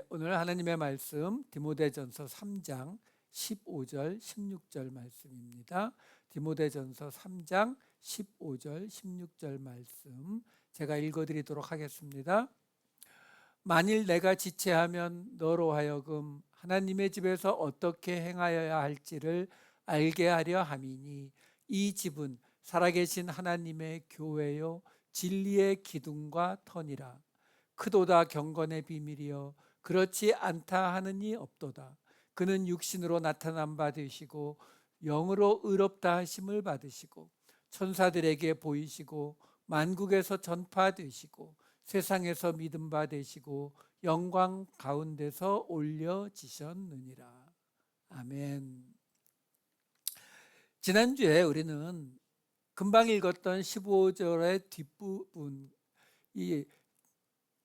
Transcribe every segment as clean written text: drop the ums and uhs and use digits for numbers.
오늘 하나님의 말씀 디모데전서 3장 15절 16절 말씀입니다. 디모데전서 3장 15절 16절 말씀 제가 읽어드리도록 하겠습니다. 만일 내가 지체하면 너로 하여금 하나님의 집에서 어떻게 행하여야 할지를 알게 하려 함이니 이 집은 살아계신 하나님의 교회요 진리의 기둥과 터니라. 크도다 경건의 비밀이여 그렇지 않다 하느니 없도다. 그는 육신으로 나타난 바 되시고 영으로 의롭다 하심을 받으시고 천사들에게 보이시고 만국에서 전파되시고 세상에서 믿음 바 되시고 영광 가운데서 올려지셨느니라. 아멘. 지난주에 우리는 금방 읽었던 15절의 뒷부분, 이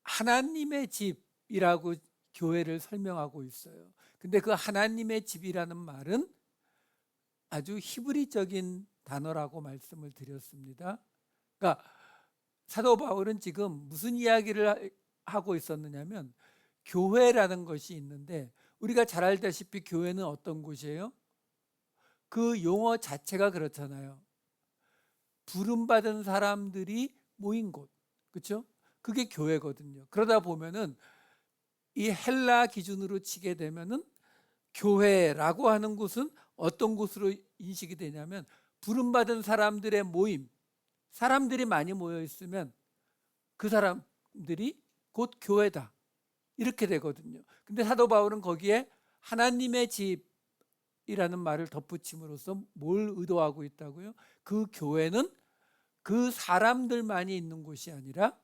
하나님의 집이라고 교회를 설명하고 있어요. 근데 그 하나님의 집이라는 말은 아주 히브리적인 단어라고 말씀을 드렸습니다. 그러니까 사도 바울은 지금 무슨 이야기를 하고 있었느냐면 교회라는 것이 있는데, 우리가 잘 알다시피 교회는 어떤 곳이에요? 그 용어 자체가 그렇잖아요. 부름받은 사람들이 모인 곳, 그렇죠? 그게 교회거든요. 그러다 보면은 이 헬라 기준으로 치게 되면은 교회라고 하는 곳은 어떤 곳으로 인식이 되냐면 부름받은 사람들의 모임, 사람들이 많이 모여 있으면 그 사람들이 곧 교회다, 이렇게 되거든요. 근데 사도 바울은 거기에 하나님의 집이라는 말을 덧붙임으로써 뭘 의도하고 있다고요? 그 교회는 그 사람들만이 있는 곳이 아니라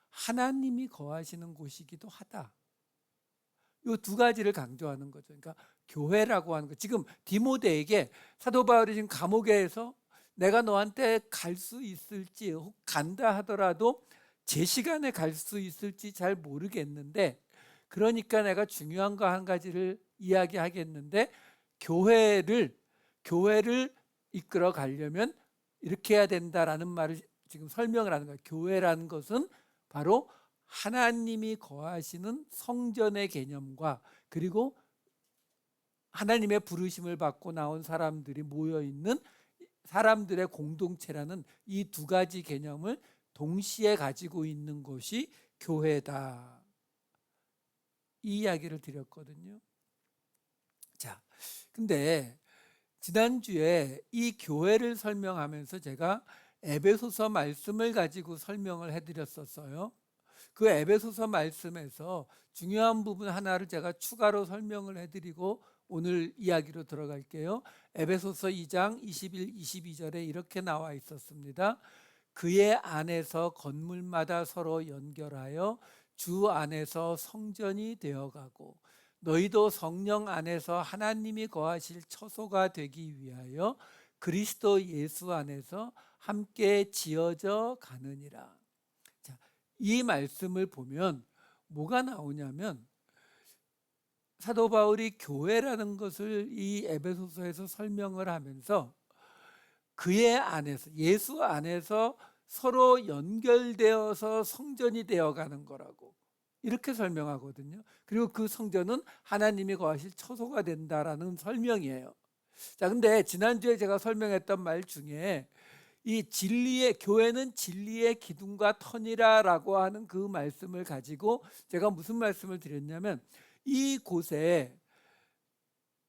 하나님이 거하시는 곳이기도 하다. 이 두 가지를 강조하는 거죠. 그러니까 교회라고 하는 거. 지금 디모데에게 사도 바울이 지금 감옥에서 내가 너한테 갈 수 있을지, 혹 간다 하더라도 제 시간에 갈 수 있을지 잘 모르겠는데, 그러니까 내가 중요한 거 한 가지를 이야기하겠는데, 교회를 이끌어 가려면 이렇게 해야 된다라는 말을 지금 설명을 하는 거예요. 교회라는 것은 바로 하나님이 거하시는 성전의 개념과, 그리고 하나님의 부르심을 받고 나온 사람들이 모여있는 사람들의 공동체라는 이 두 가지 개념을 동시에 가지고 있는 것이 교회다, 이 이야기를 드렸거든요. 자, 근데 지난주에 이 교회를 설명하면서 제가 에베소서 말씀을 가지고 설명을 해드렸었어요. 그 에베소서 말씀에서 중요한 부분 하나를 제가 추가로 설명을 해드리고 오늘 이야기로 들어갈게요. 에베소서 2장 21, 22절에 이렇게 나와 있었습니다. 그의 안에서 건물마다 서로 연결하여 주 안에서 성전이 되어가고 너희도 성령 안에서 하나님이 거하실 처소가 되기 위하여 그리스도 예수 안에서 함께 지어져 가느니라. 자, 이 말씀을 보면 뭐가 나오냐면, 사도 바울이 교회라는 것을 이 에베소서에서 설명을 하면서 그의 안에서, 예수 안에서 서로 연결되어서 성전이 되어가는 거라고 이렇게 설명하거든요. 그리고 그 성전은 하나님이 거하실 처소가 된다라는 설명이에요. 자, 근데 지난주에 제가 설명했던 말 중에 이 진리의, 교회는 진리의 기둥과 터니라라고 하는 그 말씀을 가지고 제가 무슨 말씀을 드렸냐면, 이곳에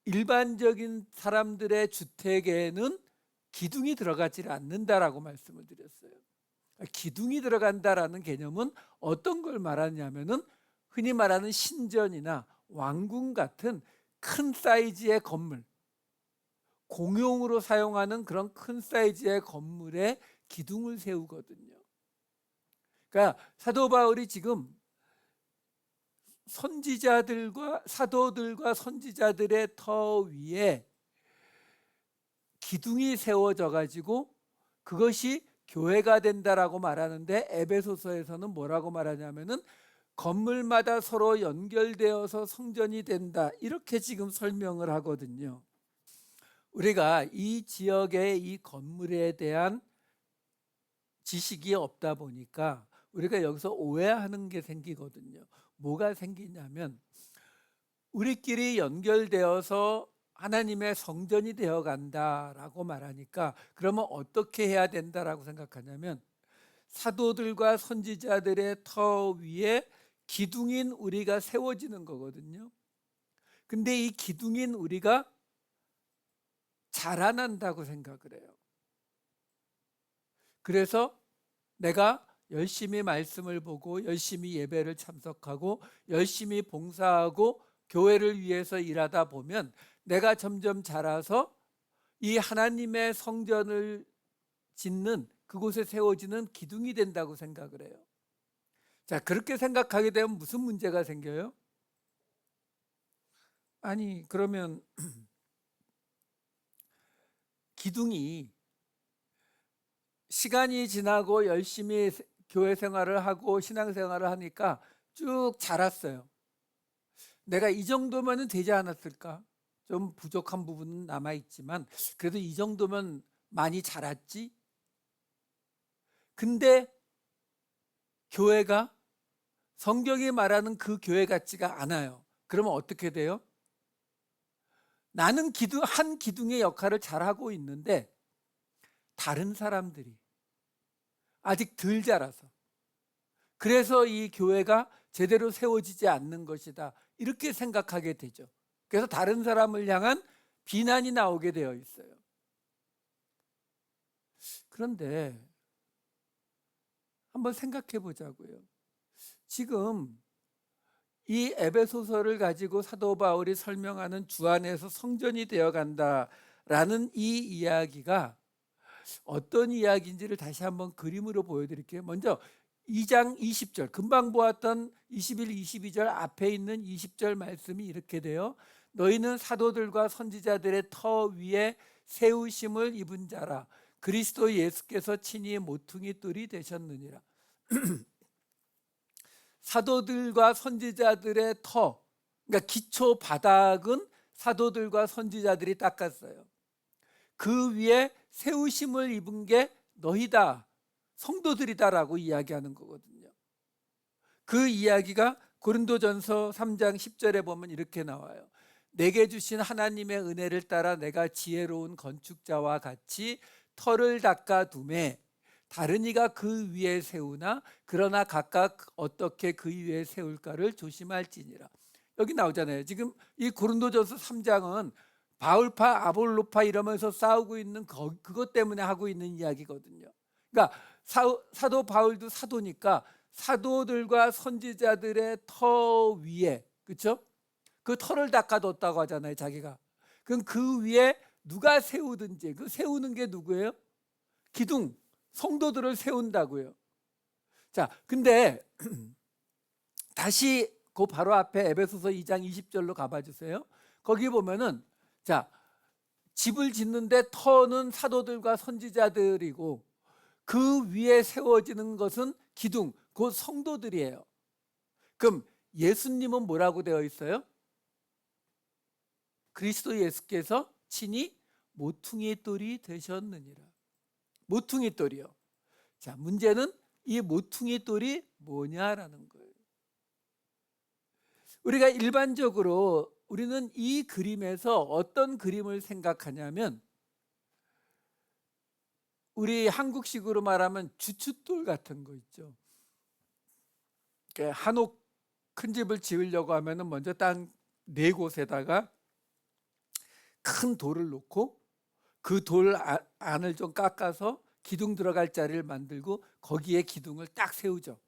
일반적인 사람들의 주택에는 기둥이 들어가지 않는다라고 말씀을 드렸어요. 기둥이 들어간다라는 개념은 어떤 걸 말하냐면은 흔히 말하는 신전이나 왕궁 같은 큰 사이즈의 건물, 공용으로 사용하는 그런 큰 사이즈의 건물에 기둥을 세우거든요. 그러니까 사도 바울이 지금 선지자들과 사도들과 선지자들의 터 위에 기둥이 세워져 가지고 그것이 교회가 된다라고 말하는데, 에베소서에서는 뭐라고 말하냐면은 건물마다 서로 연결되어서 성전이 된다, 이렇게 지금 설명을 하거든요. 우리가 이 지역의 이 건물에 대한 지식이 없다 보니까 우리가 여기서 오해하는 게 생기거든요. 뭐가 생기냐면 우리끼리 연결되어서 하나님의 성전이 되어 간다라고 말하니까 그러면 어떻게 해야 된다라고 생각하냐면 사도들과 선지자들의 터 위에 기둥인 우리가 세워지는 거거든요. 근데 이 기둥인 우리가 자라난다고 생각을 해요. 그래서 내가 열심히 말씀을 보고 열심히 예배를 참석하고 열심히 봉사하고 교회를 위해서 일하다 보면 내가 점점 자라서 이 하나님의 성전을 짓는 그곳에 세워지는 기둥이 된다고 생각을 해요. 자, 그렇게 생각하게 되면 무슨 문제가 생겨요? 아니, 그러면 기둥이 시간이 지나고 열심히 교회 생활을 하고 신앙 생활을 하니까 쭉 자랐어요. 내가 이 정도면 되지 않았을까? 좀 부족한 부분은 남아있지만 그래도 이 정도면 많이 자랐지? 근데 교회가 성경이 말하는 그 교회 같지가 않아요. 그러면 어떻게 돼요? 나는 한 기둥의 역할을 잘하고 있는데 다른 사람들이 아직 덜 자라서 그래서 이 교회가 제대로 세워지지 않는 것이다 이렇게 생각하게 되죠. 그래서 다른 사람을 향한 비난이 나오게 되어 있어요. 그런데 한번 생각해 보자고요. 지금 이 에베소서를 가지고 사도 바울이 설명하는 주 안에서 성전이 되어 간다라는 이 이야기가 어떤 이야기인지를 다시 한번 그림으로 보여드릴게요. 먼저 2장 20절 금방 보았던 21, 22절 앞에 있는 20절 말씀이 이렇게 돼요. 너희는 사도들과 선지자들의 터 위에 세우심을 입은 자라 그리스도 예수께서 친히 모퉁이 돌이 되셨느니라. 사도들과 선지자들의 터, 그러니까 기초 바닥은 사도들과 선지자들이 닦았어요. 그 위에 세우심을 입은 게 너희다, 성도들이다라고 이야기하는 거거든요. 그 이야기가 고린도전서 3장 10절에 보면 이렇게 나와요. 내게 주신 하나님의 은혜를 따라 내가 지혜로운 건축자와 같이 터를 닦아두매 다른 이가 그 위에 세우나 그러나 각각 어떻게 그 위에 세울까를 조심할지니라. 여기 나오잖아요. 지금 이 고린도전서 3장은 바울파 아볼로파 이러면서 싸우고 있는 그것 때문에 하고 있는 이야기거든요. 그러니까 사도 바울도 사도니까 사도들과 선지자들의 터 위에, 그렇죠? 그 터를 닦아뒀다고 하잖아요, 자기가. 그럼 그 위에 누가 세우든지 그 세우는 게 누구예요? 기둥, 성도들을 세운다고요. 자, 근데 다시 그 바로 앞에 에베소서 2장 20절로 가봐 주세요. 거기 보면은 자, 집을 짓는데 터는 사도들과 선지자들이고 그 위에 세워지는 것은 기둥, 곧 성도들이에요. 그럼 예수님은 뭐라고 되어 있어요? 그리스도 예수께서 친히 모퉁이 돌이 되셨느니라. 모퉁이 돌이요. 자, 문제는 이 모퉁이 돌이 뭐냐라는 거예요. 우리가 일반적으로 우리는 이 그림에서 어떤 그림을 생각하냐면 우리 한국식으로 말하면 주춧돌 같은 거 있죠. 한옥 큰 집을 지으려고 하면 먼저 땅 네 곳에다가 큰 돌을 놓고 그 돌 안을 좀 깎아서 기둥 들어갈 자리를 만들고 거기에 기둥을 딱 세우죠.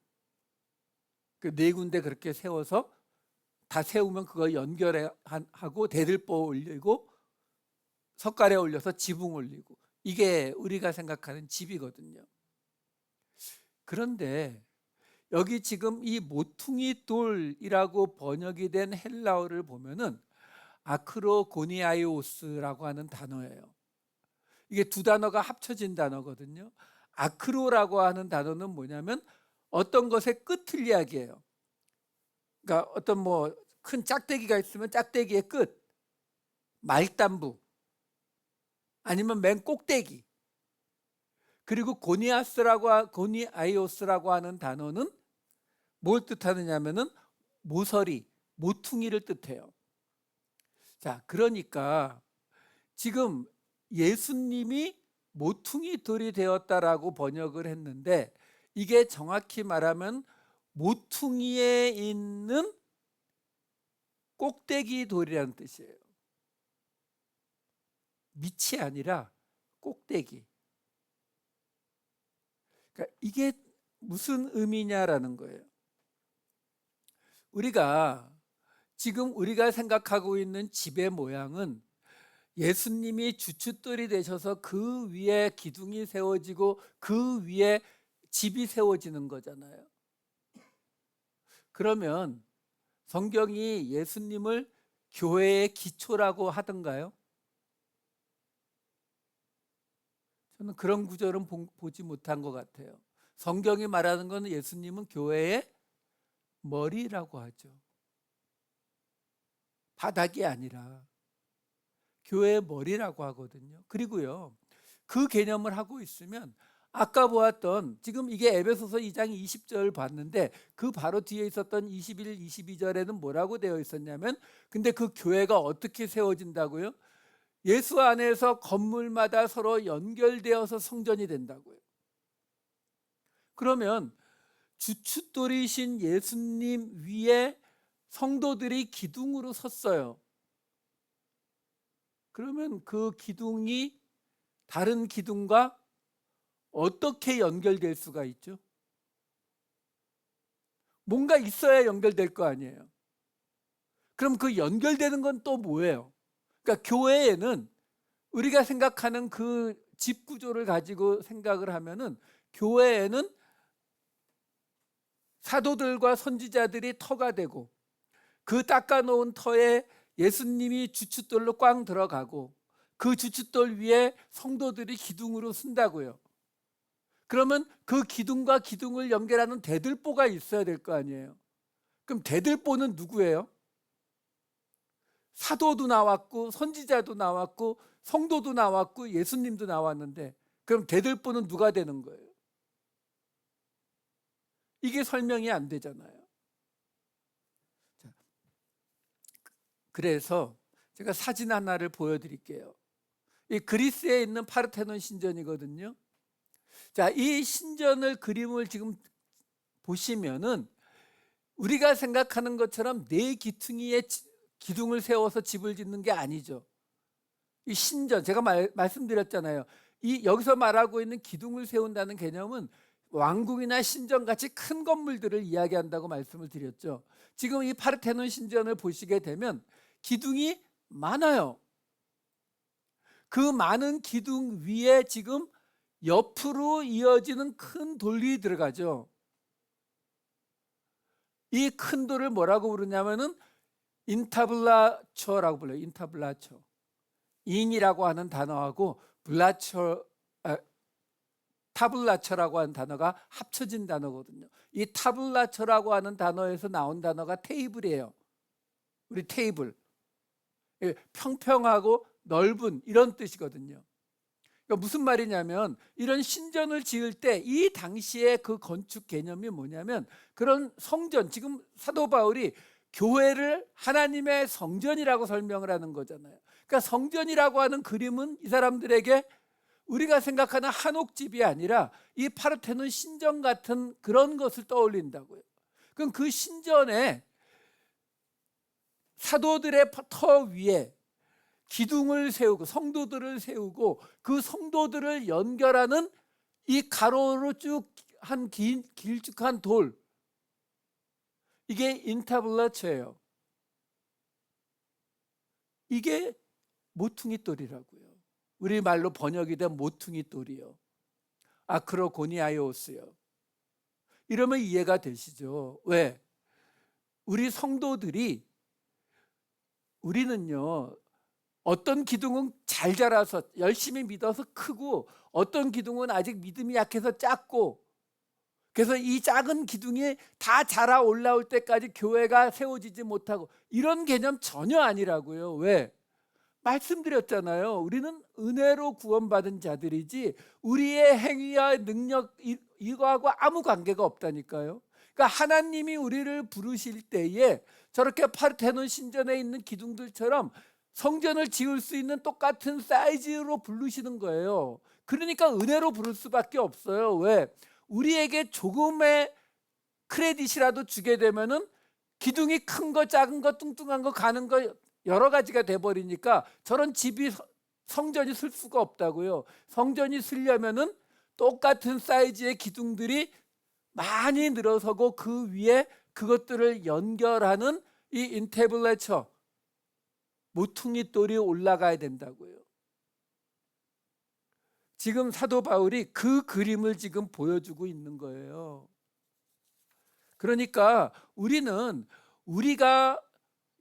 그 네 군데 그렇게 세워서 다 세우면 그거 연결하고 대들보 올리고 석가래 올려서 지붕 올리고 이게 우리가 생각하는 집이거든요. 그런데 여기 지금 이 모퉁이 돌이라고 번역이 된 헬라어를 보면은 아크로고니아이오스라고 하는 단어예요. 이게 두 단어가 합쳐진 단어거든요. 아크로라고 하는 단어는 뭐냐면 어떤 것의 끝을 이야기해요. 그러니까 어떤 뭐 큰 짝대기가 있으면 짝대기의 끝, 말단부 아니면 맨 꼭대기. 그리고 고니아이오스라고 하는 단어는 뭘 뜻하느냐면은 모서리, 모퉁이를 뜻해요. 자, 그러니까 지금 예수님이 모퉁이 돌이 되었다라고 번역을 했는데, 이게 정확히 말하면 모퉁이에 있는 꼭대기 돌이라는 뜻이에요. 밑이 아니라 꼭대기. 그러니까 이게 무슨 의미냐라는 거예요. 지금 우리가 생각하고 있는 집의 모양은 예수님이 주춧돌이 되셔서 그 위에 기둥이 세워지고 그 위에 집이 세워지는 거잖아요. 그러면 성경이 예수님을 교회의 기초라고 하던가요? 저는 그런 구절은 보지 못한 것 같아요. 성경이 말하는 것은 예수님은 교회의 머리라고 하죠. 바닥이 아니라 교회의 머리라고 하거든요. 그리고요, 그 개념을 하고 있으면 아까 보았던, 지금 이게 에베소서 2장 20절 봤는데 그 바로 뒤에 있었던 21, 22절에는 뭐라고 되어 있었냐면, 근데 그 교회가 어떻게 세워진다고요? 예수 안에서 건물마다 서로 연결되어서 성전이 된다고요. 그러면 주춧돌이신 예수님 위에 성도들이 기둥으로 섰어요. 그러면 그 기둥이 다른 기둥과 어떻게 연결될 수가 있죠? 뭔가 있어야 연결될 거 아니에요. 그럼 그 연결되는 건 또 뭐예요? 그러니까 교회에는 우리가 생각하는 그 집 구조를 가지고 생각을 하면은, 교회에는 사도들과 선지자들이 터가 되고, 그 닦아놓은 터에 예수님이 주춧돌로 꽝 들어가고, 그 주춧돌 위에 성도들이 기둥으로 쓴다고요. 그러면 그 기둥과 기둥을 연결하는 대들보가 있어야 될 거 아니에요. 그럼 대들보는 누구예요? 사도도 나왔고 선지자도 나왔고 성도도 나왔고 예수님도 나왔는데, 그럼 대들보는 누가 되는 거예요? 이게 설명이 안 되잖아요. 그래서 제가 사진 하나를 보여드릴게요. 이 그리스에 있는 파르테논 신전이거든요. 자, 이 신전을 그림을 지금 보시면은 우리가 생각하는 것처럼 네 기둥에 기둥을 세워서 집을 짓는 게 아니죠. 이 신전, 제가 말씀드렸잖아요. 이 여기서 말하고 있는 기둥을 세운다는 개념은 왕궁이나 신전 같이 큰 건물들을 이야기한다고 말씀을 드렸죠. 지금 이 파르테논 신전을 보시게 되면 기둥이 많아요. 그 많은 기둥 위에 지금 옆으로 이어지는 큰 돌이 들어가죠. 이 큰 돌을 뭐라고 부르냐면은 인타블라초라고 불러요. 인타블라초. 인이라고 하는 단어하고 타블라처라고 하는 단어가 합쳐진 단어거든요. 이 타블라처라고 하는 단어에서 나온 단어가 테이블이에요. 우리 테이블. 평평하고 넓은 이런 뜻이거든요. 그러니까 무슨 말이냐면, 이런 신전을 지을 때 이 당시에 그 건축 개념이 뭐냐면, 그런 성전, 지금 사도 바울이 교회를 하나님의 성전이라고 설명을 하는 거잖아요. 그러니까 성전이라고 하는 그림은 이 사람들에게 우리가 생각하는 한옥집이 아니라 이 파르테논 신전 같은 그런 것을 떠올린다고요. 그럼 그 신전에 사도들의 터 위에 기둥을 세우고 성도들을 세우고 그 성도들을 연결하는 이 가로로 쭉 한 길쭉한 돌, 이게 인타블라처예요. 이게 모퉁이 돌이라고요. 우리말로 번역이 된 모퉁이 돌이요. 아크로고니아이오스요. 이러면 이해가 되시죠? 왜? 우리 성도들이, 우리는요, 어떤 기둥은 잘 자라서 열심히 믿어서 크고, 어떤 기둥은 아직 믿음이 약해서 작고, 그래서 이 작은 기둥이 다 자라 올라올 때까지 교회가 세워지지 못하고, 이런 개념 전혀 아니라고요. 왜? 말씀드렸잖아요. 우리는 은혜로 구원받은 자들이지 우리의 행위와 능력 이거하고 아무 관계가 없다니까요. 그러니까 하나님이 우리를 부르실 때에 저렇게 파르테논 신전에 있는 기둥들처럼 성전을 지을 수 있는 똑같은 사이즈로 부르시는 거예요. 그러니까 은혜로 부를 수밖에 없어요. 왜? 우리에게 조금의 크레딧이라도 주게 되면은 기둥이 큰 거, 작은 거, 뚱뚱한 거, 가는 거 여러 가지가 돼 버리니까 저런 집이 성전이 쓸 수가 없다고요. 성전이 쓰려면은 똑같은 사이즈의 기둥들이 많이 늘어서고 그 위에 그것들을 연결하는 이 인테블레처 모퉁이 돌이 올라가야 된다고요. 지금 사도 바울이 그 그림을 지금 보여주고 있는 거예요. 그러니까 우리는 우리가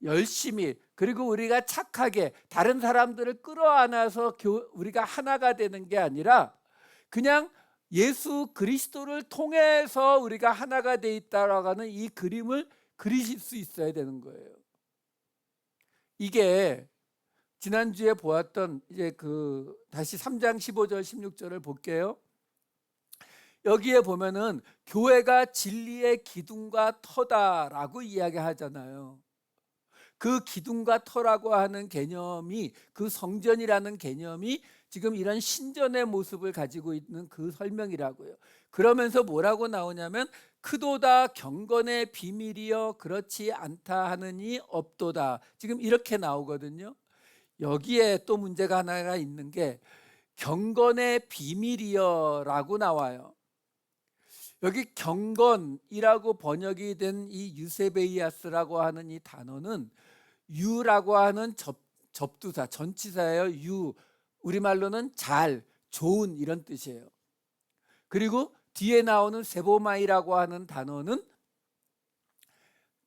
열심히 그리고 우리가 착하게 다른 사람들을 끌어안아서 우리가 하나가 되는 게 아니라 그냥 예수 그리스도를 통해서 우리가 하나가 돼 있다라고 하는 이 그림을 그리실 수 있어야 되는 거예요. 이게 지난주에 보았던 이제 다시 3장 15절 16절을 볼게요. 여기에 보면은 교회가 진리의 기둥과 터다라고 이야기하잖아요. 그 기둥과 터라고 하는 개념이 그 성전이라는 개념이 지금 이런 신전의 모습을 가지고 있는 그 설명이라고요. 그러면서 뭐라고 나오냐면 크도다 경건의 비밀이여 그렇지 않다 하느니 없도다. 지금 이렇게 나오거든요. 여기에 또 문제가 하나가 있는 게 경건의 비밀이여라고 나와요. 여기 경건이라고 번역이 된 이 유세베이아스라고 하는 이 단어는 유라고 하는 접두사, 전치사예요. 유, 우리말로는 잘, 좋은 이런 뜻이에요. 그리고 뒤에 나오는 세보마이라고 하는 단어는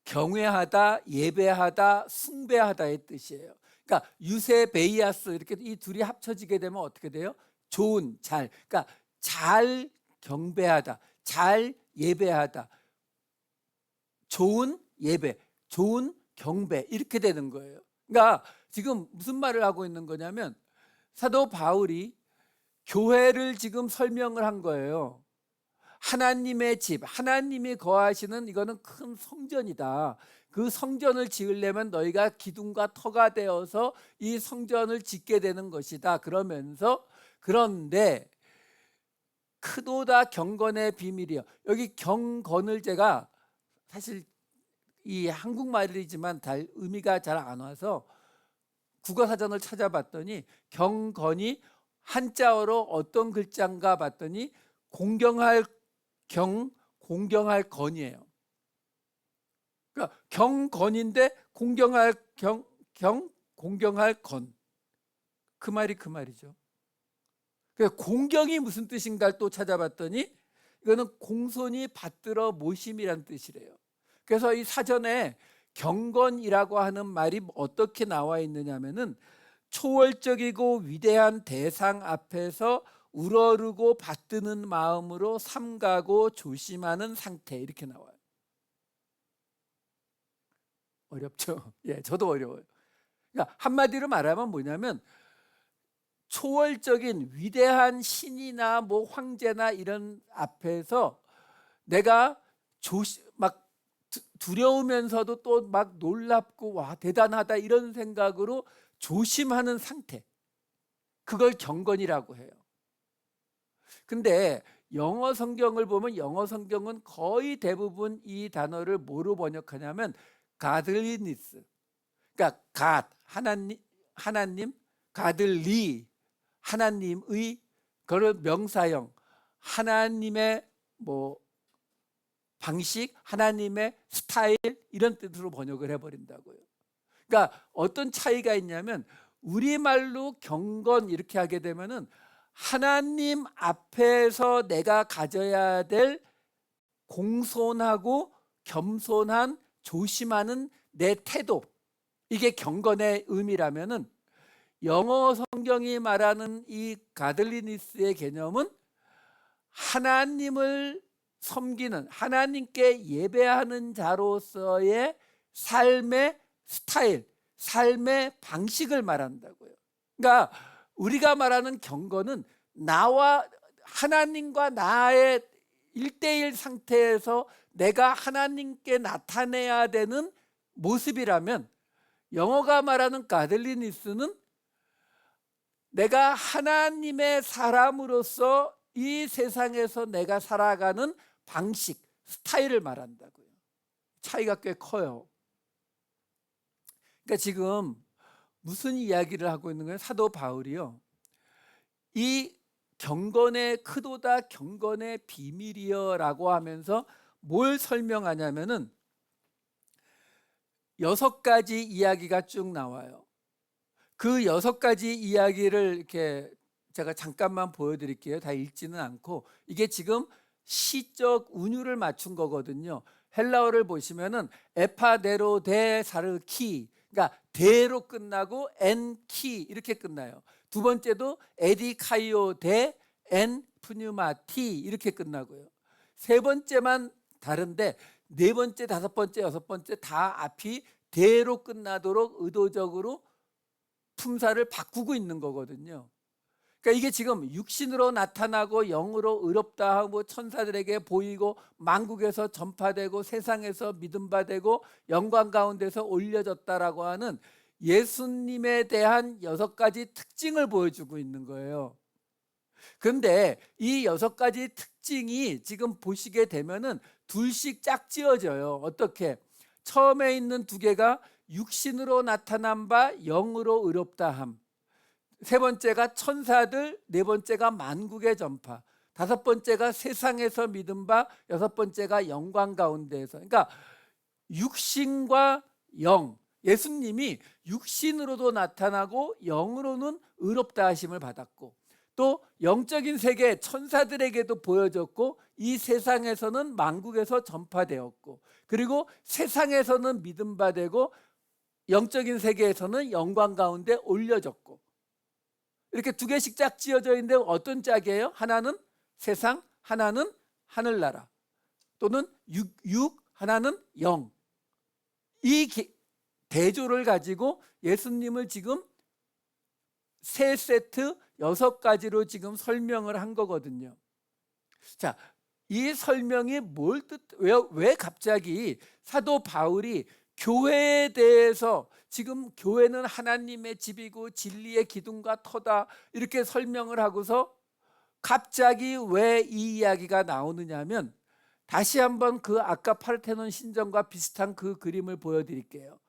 경외하다, 예배하다, 숭배하다의 뜻이에요. 그러니까 유세베이아스 이렇게 이 둘이 합쳐지게 되면 어떻게 돼요? 좋은, 잘. 그러니까 잘 경배하다, 잘 예배하다, 좋은 예배, 좋은 경배 이렇게 되는 거예요. 그러니까 지금 무슨 말을 하고 있는 거냐면 사도 바울이 교회를 지금 설명을 한 거예요. 하나님의 집, 하나님이 거하시는 이거는 큰 성전이다. 그 성전을 지으려면 너희가 기둥과 터가 되어서 이 성전을 짓게 되는 것이다. 그러면서 그런데 크도다 경건의 비밀이요. 여기 경건을 제가 사실 이 한국말이지만 의미가 잘 안 와서 국어사전을 찾아봤더니 경건이 한자어로 어떤 글자인가 봤더니 공경할 경, 공경할 건이에요. 그러니까 경건인데 공경할 공경할 건. 그 말이 그 말이죠. 그러니까 공경이 무슨 뜻인가를 또 찾아봤더니 이거는 공손히 받들어 모심이란 뜻이래요. 그래서 이 사전에 경건이라고 하는 말이 어떻게 나와 있느냐면은 초월적이고 위대한 대상 앞에서 우러르고 받드는 마음으로 삼가고 조심하는 상태 이렇게 나와요. 어렵죠? 예, 저도 어려워요. 그러니까 한마디로 말하면 뭐냐면 초월적인 위대한 신이나 뭐 황제나 이런 앞에서 내가 막 두려우면서도 또 막 놀랍고 와 대단하다 이런 생각으로 조심하는 상태, 그걸 경건이라고 해요. 근데 영어 성경을 보면 영어 성경은 거의 대부분 이 단어를 뭐로 번역하냐면 godliness, 그러니까 God, 하나님, godly, 하나님의, 그걸 명사형, 하나님의 뭐 방식, 하나님의 스타일 이런 뜻으로 번역을 해버린다고요. 그러니까 어떤 차이가 있냐면 우리말로 경건 이렇게 하게 되면은 하나님 앞에서 내가 가져야 될 공손하고 겸손한 조심하는 내 태도, 이게 경건의 의미라면은 영어 성경이 말하는 이 가들리니스의 개념은 하나님을 섬기는, 하나님께 예배하는 자로서의 삶의 스타일, 삶의 방식을 말한다고요. 그러니까 우리가 말하는 경건은 나와 하나님과 나의 1대1 상태에서 내가 하나님께 나타내야 되는 모습이라면, 영어가 말하는 가들리니스는 내가 하나님의 사람으로서 이 세상에서 내가 살아가는 방식, 스타일을 말한다고요. 차이가 꽤 커요. 그러니까 지금 무슨 이야기를 하고 있는 거예요? 사도 바울이요, 이 경건의 크도다 경건의 비밀이여 라고 하면서 뭘 설명하냐면은 6가지 이야기가 쭉 나와요. 그 6가지 이야기를 이렇게 제가 잠깐만 보여드릴게요. 다 읽지는 않고. 이게 지금 시적 운율을 맞춘 거거든요. 헬라어를 보시면은 에파데로 데 사르키, 그러니까 데로 끝나고 엔키 이렇게 끝나요. 두 번째도 에디카이오 데 엔 푸뉴마티 이렇게 끝나고요. 세 번째만 다른데 네 번째, 다섯 번째, 여섯 번째 다 앞이 대로 끝나도록 의도적으로 품사를 바꾸고 있는 거거든요. 그러니까 이게 지금 육신으로 나타나고 영으로 의롭다 하고 천사들에게 보이고 만국에서 전파되고 세상에서 믿음받고 영광 가운데서 올려졌다라고 하는 예수님에 대한 6가지 특징을 보여주고 있는 거예요. 그런데 이 6가지 특징이 지금 보시게 되면은 둘씩 짝지어져요. 어떻게? 처음에 있는 2개가 육신으로 나타난 바 영으로 의롭다함, 세 번째가 천사들, 네 번째가 만국의 전파, 다섯 번째가 세상에서 믿은 바, 여섯 번째가 영광 가운데에서. 그러니까 육신과 영, 예수님이 육신으로도 나타나고 영으로는 의롭다 하심을 받았고, 또 영적인 세계 천사들에게도 보여졌고, 이 세상에서는 만국에서 전파되었고, 그리고 세상에서는 믿음받고 영적인 세계에서는 영광 가운데 올려졌고, 이렇게 2개씩 짝 지어져 있는데 어떤 짝이에요? 하나는 세상, 하나는 하늘나라, 또는 육, 하나는 영. 이 대조를 가지고 예수님을 지금 3세트 6가지로 지금 설명을 한 거거든요. 자, 이 설명이 왜 갑자기 사도 바울이 교회에 대해서, 지금 교회는 하나님의 집이고 진리의 기둥과 터다 이렇게 설명을 하고서 갑자기 왜 이 이야기가 나오느냐면, 다시 한번 그 아까 파르테논 신전과 비슷한 그 그림을 보여드릴게요.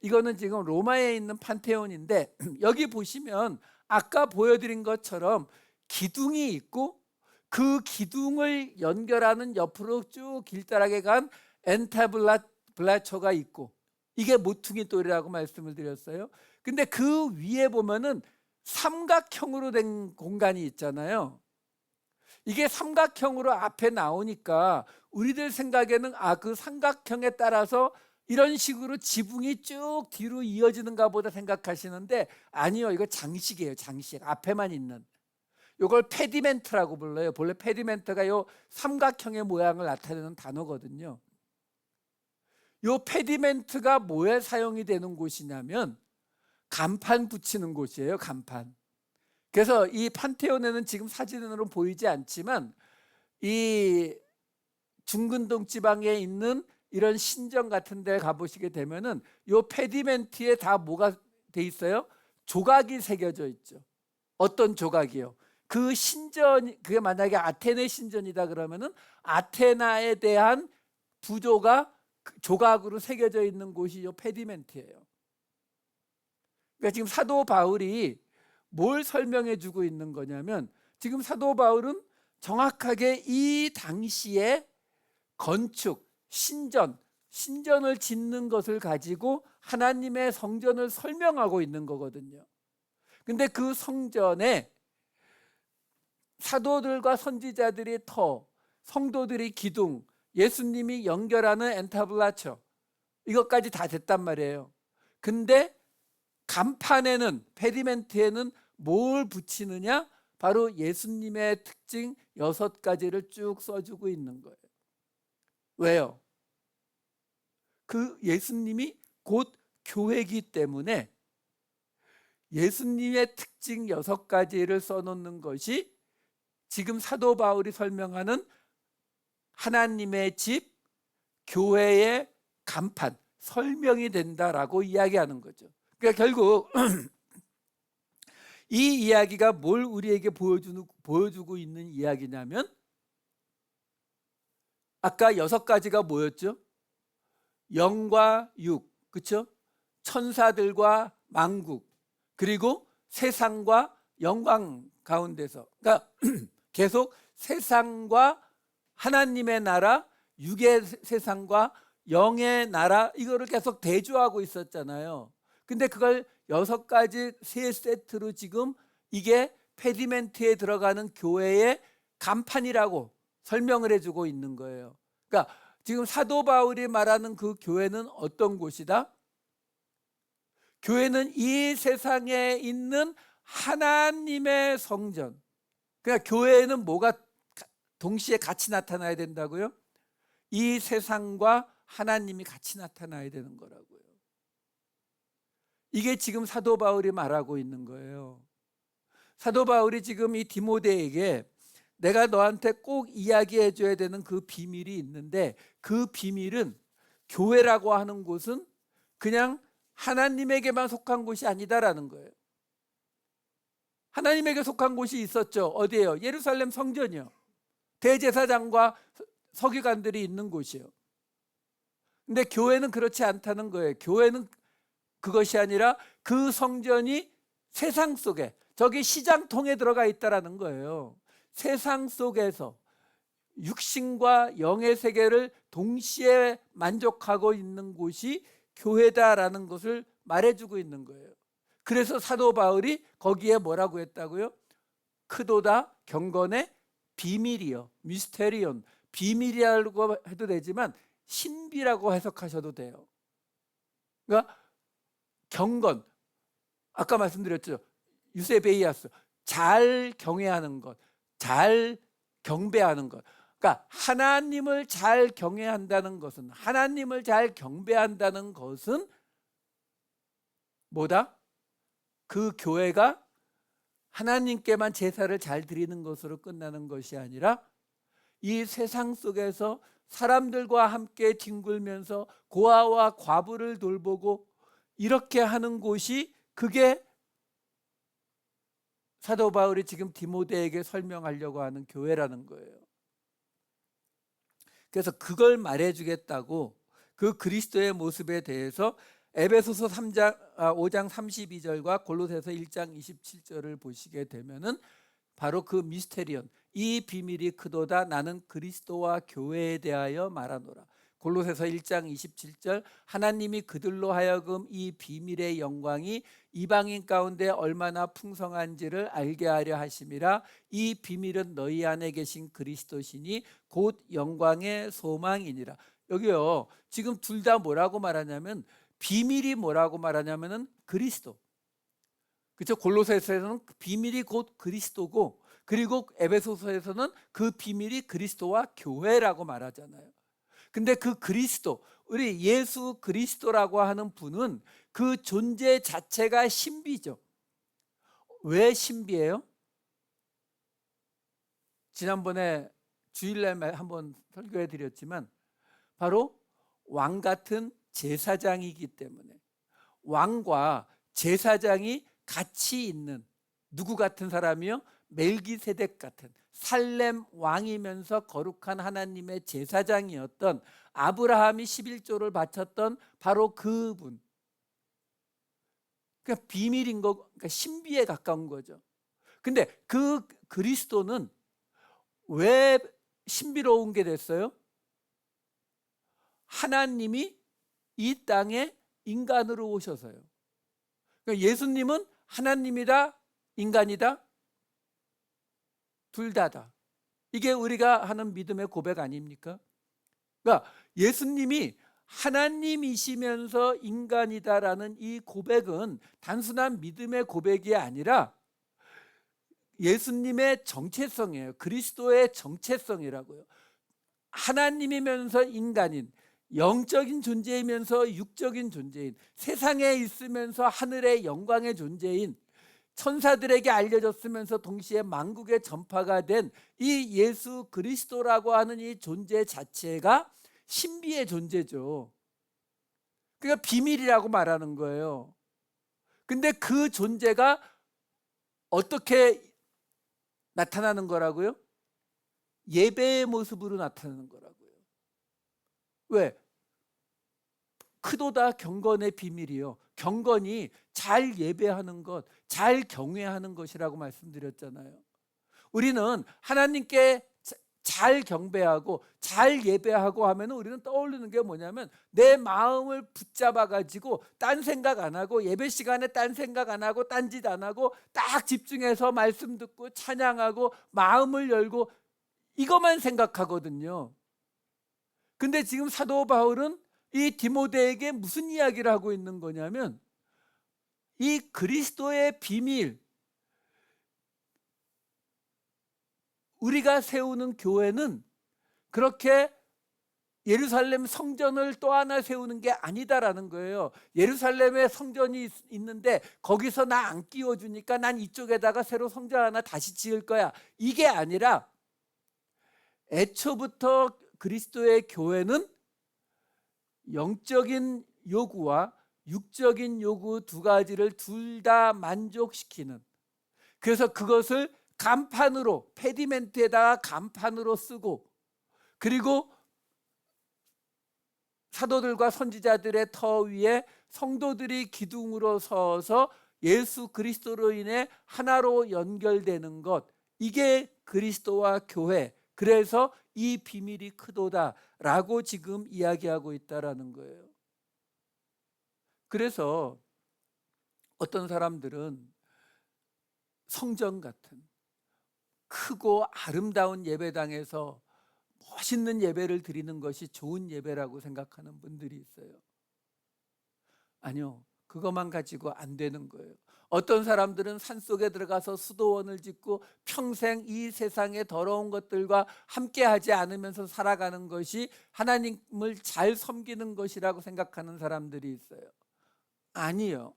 이거는 지금 로마에 있는 판테온인데, 여기 보시면 아까 보여드린 것처럼 기둥이 있고, 그 기둥을 연결하는 옆으로 쭉 길다랗게 간 엔타블라초가 있고, 이게 모퉁이 돌이라고 말씀을 드렸어요. 근데 그 위에 보면은 삼각형으로 된 공간이 있잖아요. 이게 삼각형으로 앞에 나오니까 우리들 생각에는 그 삼각형에 따라서 이런 식으로 지붕이 쭉 뒤로 이어지는가 보다 생각하시는데, 아니요, 이거 장식이에요. 장식, 앞에만 있는. 이걸 페디멘트라고 불러요. 본래 페디멘트가 요 삼각형의 모양을 나타내는 단어거든요. 요 페디멘트가 뭐에 사용이 되는 곳이냐면 간판 붙이는 곳이에요. 간판. 그래서 이 판테온에는 지금 사진으로 보이지 않지만, 이 중근동 지방에 있는 이런 신전 같은 데 가보시게 되면은 요 페디멘트에 다 뭐가 돼 있어요? 조각이 새겨져 있죠. 어떤 조각이요? 그 신전, 그게 만약에 아테네 신전이다 그러면은 아테나에 대한 부조가 조각으로 새겨져 있는 곳이 요 페디멘트예요. 그러니까 지금 사도 바울이 뭘 설명해 주고 있는 거냐면, 지금 사도 바울은 정확하게 이 당시에 건축, 신전을 짓는 것을 가지고 하나님의 성전을 설명하고 있는 거거든요. 근데 그 성전에 사도들과 선지자들이 터, 성도들이 기둥, 예수님이 연결하는 엔타블라처, 이것까지 다 됐단 말이에요. 근데 간판에는, 페디멘트에는 뭘 붙이느냐? 바로 예수님의 특징 6가지를 쭉 써주고 있는 거예요. 왜요? 그 예수님이 곧 교회이기 때문에 예수님의 특징 6가지를 써놓는 것이 지금 사도 바울이 설명하는 하나님의 집, 교회의 간판, 설명이 된다라고 이야기하는 거죠. 그러니까 결국 이 이야기가 뭘 우리에게 보여주고 있는 이야기냐면, 아까 6가지가 뭐였죠? 영과 육, 그렇죠? 천사들과 만국, 그리고 세상과 영광 가운데서, 그러니까 계속 세상과 하나님의 나라, 육의 세상과 영의 나라, 이거를 계속 대조하고 있었잖아요. 근데 그걸 6가지 세 세트로 지금 이게 페디멘트에 들어가는 교회의 간판이라고 설명을 해주고 있는 거예요. 그러니까 지금 사도 바울이 말하는 그 교회는 어떤 곳이다? 교회는 이 세상에 있는 하나님의 성전. 그러니까 교회에는 뭐가 동시에 같이 나타나야 된다고요? 이 세상과 하나님이 같이 나타나야 되는 거라고요. 이게 지금 사도 바울이 말하고 있는 거예요. 사도 바울이 지금 이 디모데에게 내가 너한테 꼭 이야기해 줘야 되는 그 비밀이 있는데, 그 비밀은 교회라고 하는 곳은 그냥 하나님에게만 속한 곳이 아니다라는 거예요. 하나님에게 속한 곳이 있었죠. 어디예요? 예루살렘 성전이요. 대제사장과 서기관들이 있는 곳이요. 근데 교회는 그렇지 않다는 거예요. 교회는 그것이 아니라 그 성전이 세상 속에, 저기 시장통에 들어가 있다라는 거예요. 세상 속에서 육신과 영의 세계를 동시에 만족하고 있는 곳이 교회다라는 것을 말해주고 있는 거예요. 그래서 사도 바울이 거기에 뭐라고 했다고요? 크도다 경건의 비밀이요. 미스테리온. 비밀이라고 해도 되지만 신비라고 해석하셔도 돼요. 그러니까 경건, 아까 말씀드렸죠. 유세베이아스, 잘 경외하는 것, 잘 경배하는 것. 그러니까 하나님을 잘 경외한다는 것은, 하나님을 잘 경배한다는 것은 뭐다? 그 교회가 하나님께만 제사를 잘 드리는 것으로 끝나는 것이 아니라 이 세상 속에서 사람들과 함께 뒹굴면서 고아와 과부를 돌보고 이렇게 하는 곳이, 그게 사도 바울이 지금 디모데에게 설명하려고 하는 교회라는 거예요. 그래서 그걸 말해주겠다고 그 그리스도의 모습에 대해서 에베소서 5장 32절과 골로새서 1장 27절을 보시게 되면은 바로 그 미스테리온, 이 비밀이 크도다 나는 그리스도와 교회에 대하여 말하노라. 골로새서 1장 27절, 하나님이 그들로 하여금 이 비밀의 영광이 이방인 가운데 얼마나 풍성한지를 알게 하려 하심이라. 이 비밀은 너희 안에 계신 그리스도시니 곧 영광의 소망이니라. 여기요, 지금 둘 다 뭐라고 말하냐면, 비밀이 뭐라고 말하냐면은 그리스도, 그렇죠? 골로새서에서는 비밀이 곧 그리스도고, 그리고 에베소서에서는 그 비밀이 그리스도와 교회라고 말하잖아요. 근데 그 그리스도, 우리 예수 그리스도라고 하는 분은 그 존재 자체가 신비죠. 왜 신비해요? 지난번에 주일날 한번 설교해 드렸지만 바로 왕 같은 제사장이기 때문에, 왕과 제사장이 같이 있는 누구 같은 사람이요? 멜기세덱 같은 살렘 왕이면서 거룩한 하나님의 제사장이었던, 아브라함이 11조를 바쳤던 바로 그분. 그러니까 비밀인 거, 그러니까 신비에 가까운 거죠. 근데 그 그리스도는 왜 신비로운 게 됐어요? 하나님이 이 땅에 인간으로 오셔서요. 그러니까 예수님은 하나님이다, 인간이다? 둘 다다. 이게 우리가 하는 믿음의 고백 아닙니까? 그러니까 예수님이 하나님이시면서 인간이다라는 이 고백은 단순한 믿음의 고백이 아니라 예수님의 정체성이에요. 그리스도의 정체성이라고요. 하나님이면서 인간인, 영적인 존재이면서 육적인 존재인, 세상에 있으면서 하늘의 영광의 존재인, 천사들에게 알려졌으면서 동시에 만국의 전파가 된 이 예수 그리스도라고 하는 이 존재 자체가 신비의 존재죠. 그러니까 비밀이라고 말하는 거예요. 근데 그 존재가 어떻게 나타나는 거라고요? 예배의 모습으로 나타나는 거라고요. 왜? 크도다 경건의 비밀이요. 경건이 잘 예배하는 것, 잘 경외하는 것이라고 말씀드렸잖아요. 우리는 하나님께 잘 경배하고 잘 예배하고 하면 우리는 떠올리는 게 뭐냐면 내 마음을 붙잡아 가지고 딴 생각 안 하고 예배 시간에 딴 생각 안 하고 딴짓 안 하고 딱 집중해서 말씀 듣고 찬양하고 마음을 열고 이것만 생각하거든요. 근데 지금 사도 바울은 이 디모데에게 무슨 이야기를 하고 있는 거냐면 이 그리스도의 비밀, 우리가 세우는 교회는 그렇게 예루살렘 성전을 또 하나 세우는 게 아니다라는 거예요. 예루살렘에 성전이 있는데 거기서 나 안 끼워주니까 난 이쪽에다가 새로 성전 하나 다시 지을 거야. 이게 아니라 애초부터 그리스도의 교회는 영적인 요구와 육적인 요구 두 가지를 둘 다 만족시키는, 그래서 그것을 간판으로, 페디멘트에다가 간판으로 쓰고, 그리고 사도들과 선지자들의 터 위에 성도들이 기둥으로 서서 예수 그리스도로 인해 하나로 연결되는 것, 이게 그리스도와 교회, 그래서 이 비밀이 크도다라고 지금 이야기하고 있다라는 거예요. 그래서 어떤 사람들은 성전 같은 크고 아름다운 예배당에서 멋있는 예배를 드리는 것이 좋은 예배라고 생각하는 분들이 있어요. 아니요, 그것만 가지고 안 되는 거예요. 어떤 사람들은 산속에 들어가서 수도원을 짓고 평생 이 세상의 더러운 것들과 함께하지 않으면서 살아가는 것이 하나님을 잘 섬기는 것이라고 생각하는 사람들이 있어요. 아니요,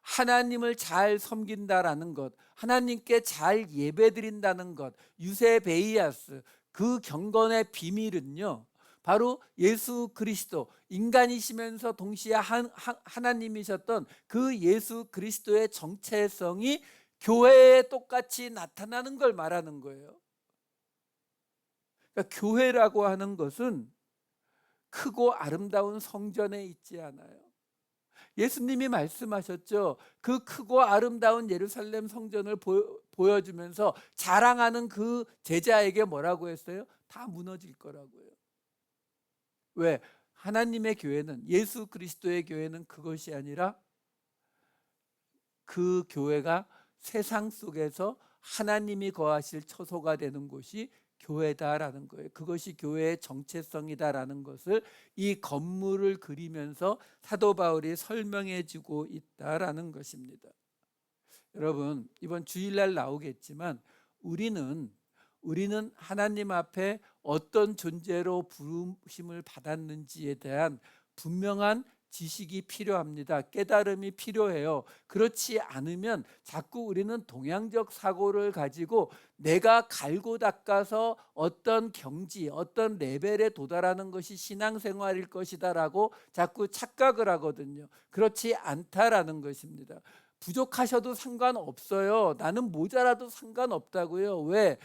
하나님을 잘 섬긴다라는 것, 하나님께 잘 예배드린다는 것, 유세베이아스, 그 경건의 비밀은요, 바로 예수 그리스도, 인간이시면서 동시에 하나님이셨던 그 예수 그리스도의 정체성이 교회에 똑같이 나타나는 걸 말하는 거예요. 그러니까 교회라고 하는 것은 크고 아름다운 성전에 있지 않아요. 예수님이 말씀하셨죠. 그 크고 아름다운 예루살렘 성전을 보여주면서 자랑하는 그 제자에게 뭐라고 했어요? 다 무너질 거라고요. 왜? 하나님의 교회는, 예수 그리스도의 교회는 그것이 아니라 그 교회가 세상 속에서 하나님이 거하실 처소가 되는 곳이 교회다라는 거예요. 그것이 교회의 정체성이다라는 것을 이 건물을 그리면서 사도 바울이 설명해 주고 있다라는 것입니다. 여러분, 이번 주일날 나오겠지만 우리는 하나님 앞에 어떤 존재로 부르심을 받았는지에 대한 분명한 지식이 필요합니다. 깨달음이 필요해요. 그렇지 않으면 자꾸 우리는 동양적 사고를 가지고 내가 갈고 닦아서 어떤 경지, 어떤 레벨에 도달하는 것이 신앙생활일 것이다라고 자꾸 착각을 하거든요. 그렇지 않다라는 것입니다. 부족하셔도 상관없어요. 나는 모자라도 상관없다고요. 왜?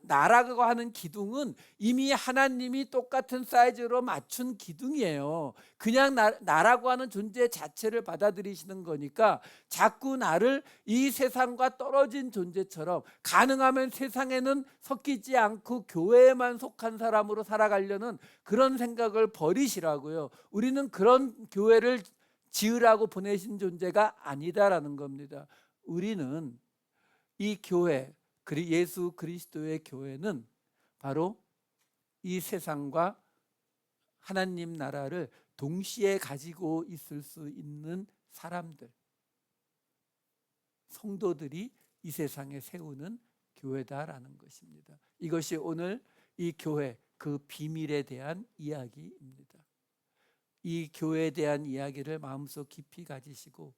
나라고 하는 기둥은 이미 하나님이 똑같은 사이즈로 맞춘 기둥이에요. 그냥 나라고 하는 존재 자체를 받아들이시는 거니까 자꾸 나를 이 세상과 떨어진 존재처럼, 가능하면 세상에는 섞이지 않고 교회에만 속한 사람으로 살아가려는 그런 생각을 버리시라고요. 우리는 그런 교회를 지으라고 보내신 존재가 아니다라는 겁니다. 우리는 이 교회, 예수 그리스도의 교회는 바로 이 세상과 하나님 나라를 동시에 가지고 있을 수 있는 사람들, 성도들이 이 세상에 세우는 교회다라는 것입니다. 이것이 오늘 이 교회, 그 비밀에 대한 이야기입니다. 이 교회에 대한 이야기를 마음속 깊이 가지시고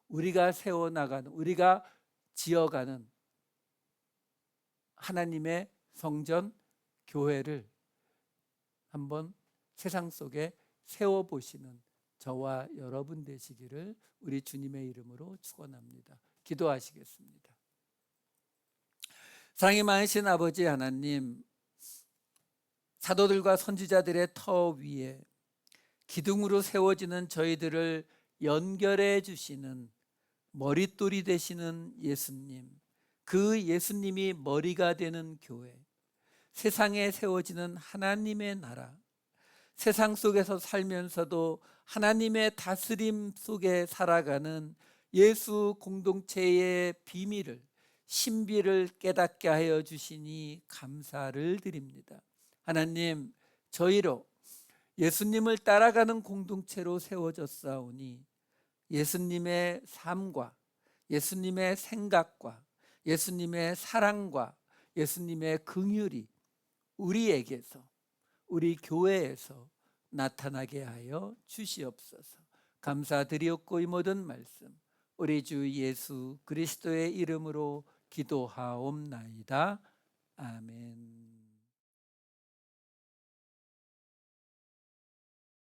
우리가 세워나가는, 우리가 지어가는 하나님의 성전 교회를 한번 세상 속에 세워보시는 저와 여러분 되시기를 우리 주님의 이름으로 축원합니다. 기도하시겠습니다. 사랑이 많으신 아버지 하나님, 사도들과 선지자들의 터 위에 기둥으로 세워지는 저희들을 연결해 주시는 머릿돌이 되시는 예수님, 그 예수님이 머리가 되는 교회, 세상에 세워지는 하나님의 나라, 세상 속에서 살면서도 하나님의 다스림 속에 살아가는 예수 공동체의 비밀을, 신비를 깨닫게 하여 주시니 감사를 드립니다. 하나님, 저희로 예수님을 따라가는 공동체로 세워졌사오니 예수님의 삶과 예수님의 생각과 예수님의 사랑과 예수님의 긍휼이 우리에게서, 우리 교회에서 나타나게 하여 주시옵소서. 감사드리옵고 이 모든 말씀 우리 주 예수 그리스도의 이름으로 기도하옵나이다. 아멘.